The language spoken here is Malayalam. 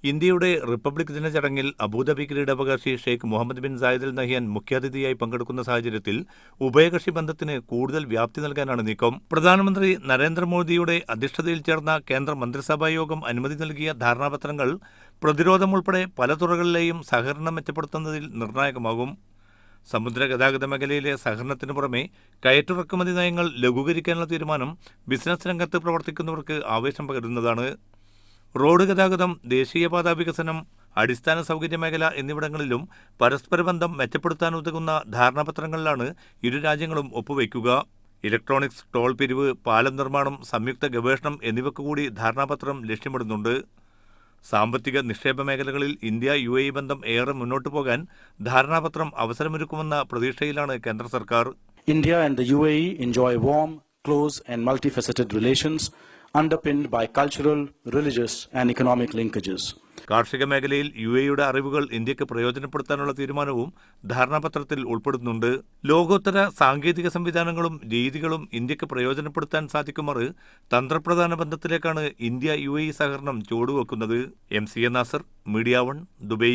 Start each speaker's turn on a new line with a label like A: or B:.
A: ഇന്ത്യയുടെ റിപ്പബ്ലിക് ദിന ചടങ്ങിൽ അബുദാബി കിരീടാവകാശി Sheikh Mohammed bin Zayed Al Nahyan മുഖ്യാതിഥിയായി പങ്കെടുക്കുന്ന സാഹചര്യത്തിൽ ഉഭയകക്ഷി ബന്ധത്തിന് കൂടുതൽ വ്യാപ്തി നൽകാനാണ് നീക്കം. പ്രധാനമന്ത്രി നരേന്ദ്രമോദിയുടെ അധ്യക്ഷതയിൽ ചേർന്ന കേന്ദ്ര മന്ത്രിസഭാ യോഗം അനുമതി നൽകിയ ധാരണാപത്രങ്ങൾ പ്രതിരോധം ഉൾപ്പെടെ പല തുറകളിലെയും സഹകരണം മെച്ചപ്പെടുത്തുന്നതിൽ നിർണായകമാകും. സമുദ്ര ഗതാഗത മേഖലയിലെ സഹകരണത്തിനു പുറമെ കയറ്റിറക്കുമതി നയങ്ങൾ ലഘൂകരിക്കാനുള്ള തീരുമാനം ബിസിനസ് രംഗത്ത് പ്രവർത്തിക്കുന്നവർക്ക് ആവേശം പകരുന്നതാണ്. റോഡ് ഗതാഗതം, ദേശീയപാതാ വികസനം, അടിസ്ഥാന സൗകര്യ മേഖല എന്നിവിടങ്ങളിലും പരസ്പര ബന്ധം മെച്ചപ്പെടുത്താനുതകുന്ന ധാരണാപത്രങ്ങളിലാണ് ഇരു രാജ്യങ്ങളും ഒപ്പുവയ്ക്കുക. ഇലക്ട്രോണിക്സ്, ടോൾ പിരിവ്, പാലം നിർമ്മാണം, സംയുക്ത ഗവേഷണം എന്നിവയ്ക്കുകൂടി ധാരണാപത്രം ലക്ഷ്യമിടുന്നുണ്ട്. സാമ്പത്തിക നിക്ഷേപ മേഖലകളിൽ ഇന്ത്യ-UAE ബന്ധം ഏറെ മുന്നോട്ടു പോകാൻ ധാരണാപത്രം അവസരമൊരുക്കുമെന്ന പ്രതീക്ഷയിലാണ് കേന്ദ്ര സർക്കാർ.
B: India and the UAE enjoy warm, close and multifaceted relations underpinned by cultural, religious and economic linkages.
A: കാർഷിക മേഖലയിൽ UAE-യുടെ അറിവുകൾ ഇന്ത്യക്ക് പ്രയോജനപ്പെടുത്താനുള്ള തീരുമാനവും ധാരണാപത്രത്തിൽ ഉൾപ്പെടുന്നുണ്ട്. ലോകോത്തര സാങ്കേതിക സംവിധാനങ്ങളും രീതികളും ഇന്ത്യക്ക് പ്രയോജനപ്പെടുത്താൻ സാധിക്കുമാറ് തന്ത്രപ്രധാന ബന്ധത്തിലേക്കാണ് ഇന്ത്യ-UAE സഹകരണം ചുവടുവെക്കുന്നത്. MCA Nasar, media 1, Dubai.